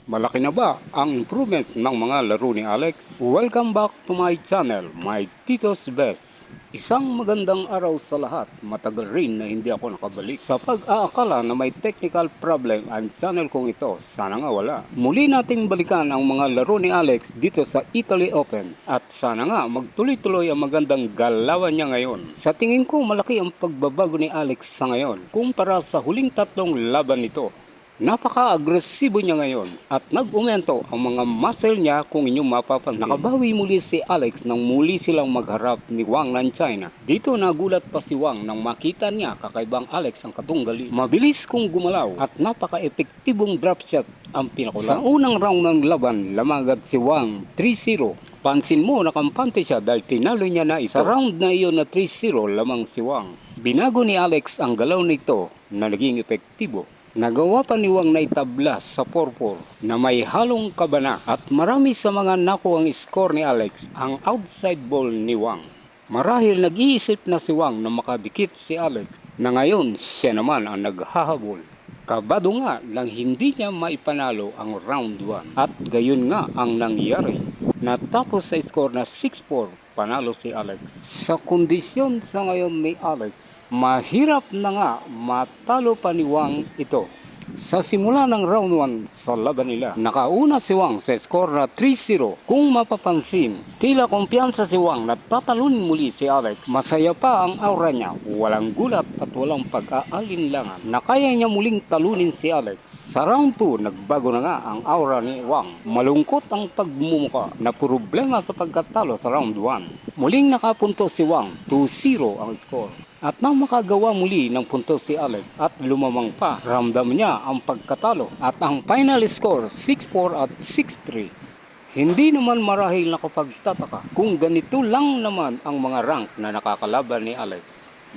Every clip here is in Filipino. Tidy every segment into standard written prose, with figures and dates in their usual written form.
Malaki na ba ang improvement ng mga laro ni Alex? Welcome back to my channel, my Tito's Best. Isang magandang araw sa lahat. Matagal rin na hindi ako nakabalik sa pag-aakala na may technical problem ang channel kong ito. Sana nga wala. Muli nating balikan ang mga laro ni Alex dito sa Italy Open. At sana nga magtuloy-tuloy ang magandang galawan niya ngayon. Sa tingin ko malaki ang pagbabago ni Alex sa ngayon kumpara sa huling tatlong laban nito. Napaka-agresibo niya ngayon at nag-umento ang mga muscle niya kung inyong mapapansin. Nakabawi muli si Alex nang muli silang magharap ni Wang ng China. Dito nagulat pa si Wang nang makita niya kakaibang Alex ang katunggali. Mabilis kung gumalaw at napaka-epektibong drop shot ang pinakulang. Sa unang round ng laban, lamagad si Wang 3-0. Pansin mo nakampante siya dahil tinalo niya na ito. Sa round na iyon na 3-0 lamang si Wang. Binago ni Alex ang galaw nito na naging epektibo. Nagawa pa ni Wang na itabla sa 4-4 na may halong kabana at marami sa mga nakuha ang score ni Alex ang outside ball ni Wang. Marahil nag-iisip na si Wang na makadikit si Alex na ngayon siya naman ang naghahabol. Kabado nga lang hindi niya maipanalo ang round 1 at gayon nga ang nangyari. Natapos sa score na 6-4 panalo si Alex. Sa kondisyon sa ngayon ni Alex, mahirap na nga matalo pa ni Wang ito. Sa simula ng round 1 sa laban nila, nakauna si Wang sa score na 3-0. Kung mapapansin, tila kumpiyansa si Wang na tatalunin muli si Alex. Masaya pa ang aura niya, walang gulat at walang pag-aalinlangan na kaya niya muling talunin si Alex. Sa round 2, nagbago na nga ang aura ni Wang. Malungkot ang pagmumuka na problema sa pagkatalo sa round 1. Muling nakapunto si Wang, 2-0 ang score. At nang makagawa muli ng puntos si Alex at lumamang pa, ramdam niya ang pagkatalo at ang final score 6-4 at 6-3. Hindi naman marahil nakapagtataka kung ganito lang naman ang mga rank na nakakalaban ni Alex.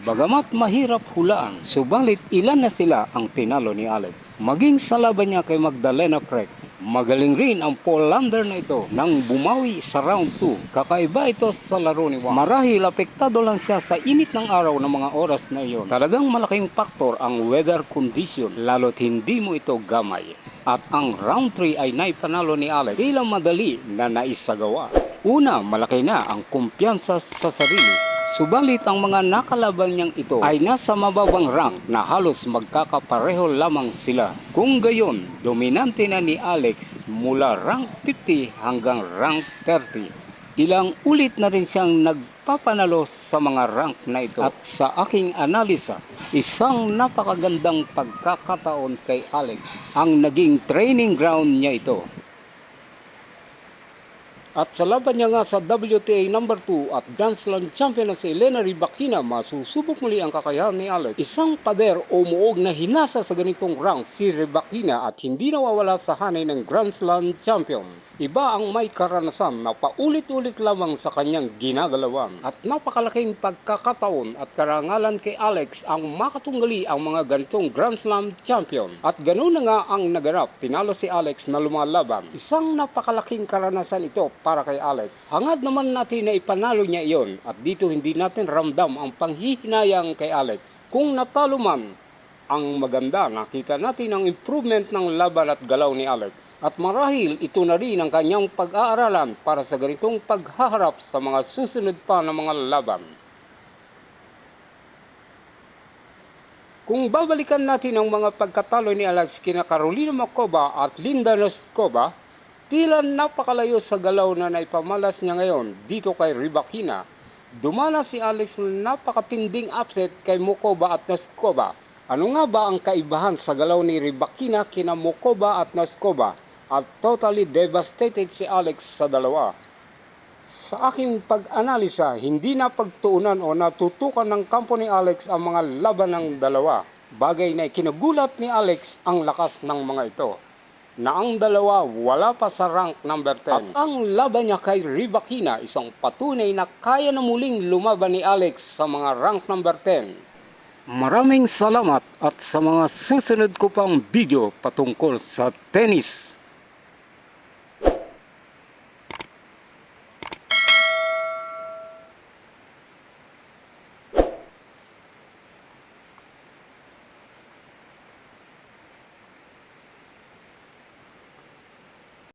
Bagamat mahirap hulaan, subalit ilan na sila ang tinalo ni Alex. Maging sa laban niya kay Magdalena Prek, magaling rin ang Polander na ito nang bumawi sa round 2. Kakaiba ito sa laro ni Wang. Marahil apektado lang siya sa init ng araw ng mga oras na iyon. Talagang malaking faktor ang weather condition lalo't hindi mo ito gamay. At ang round 3 ay naipanalo ni Alex. Tila madali na naisagawa. Una, malaki na ang kumpiyansa sa sarili. Subalit ang mga nakalaban niyang ito ay nasa mababang rank na halos magkakapareho lamang sila. Kung gayon, dominante na ni Alex mula rank 50 hanggang rank 30. Ilang ulit na rin siyang nagpapanalo sa mga rank na ito. At sa aking analisa, isang napakagandang pagkakataon kay Alex ang naging training ground niya ito. At sa laban niya nga sa WTA No. 2 at Grand Slam champion na si Elena Rybakina, masusubok muli ang kakayahan ni Alex. Isang pader o muog na hinasa sa ganitong rank si Rybakina at hindi nawawala sa hanay ng Grand Slam champion. Iba ang may karanasan na paulit-ulit lamang sa kanyang ginagalawan. At napakalaking pagkakataon at karangalan kay Alex ang makatunggali ang mga ganitong Grand Slam champion. At ganoon na nga ang naganap, tinalo si Alex na lumalaban. Isang napakalaking karanasan ito para kay Alex. Hangad naman natin na ipanalo niya iyon at dito hindi natin ramdam ang panghihinayang kay Alex. Kung natalo man, ang maganda, nakita natin ang improvement ng laban at galaw ni Alex. At marahil ito na rin ang kanyang pag-aaralan para sa ganitong paghaharap sa mga susunod pa na mga laban. Kung babalikan natin ang mga pagkatalo ni Alex kina Karolina Muchova at Linda Noskova, tila napakalayo sa galaw na naipamalas niya ngayon dito kay Rybakina. Dumana si Alex na napakatinding upset kay Muchova at Noskova. Ano nga ba ang kaibahan sa galaw ni Rybakina kina Muchova at Noskova at totally devastated si Alex sa dalawa? Sa aking pag-analisa, hindi na pagtuunan o natutukan ng kampo ni Alex ang mga laban ng dalawa. Bagay na ikinagulat ni Alex ang lakas ng mga ito, na ang dalawa wala pa sa rank number 10. At ang laban niya kay Rybakina, isang patunay na kaya na muling lumaban ni Alex sa mga rank number 10. Maraming salamat at sa mga susunod ko pang video patungkol sa tennis.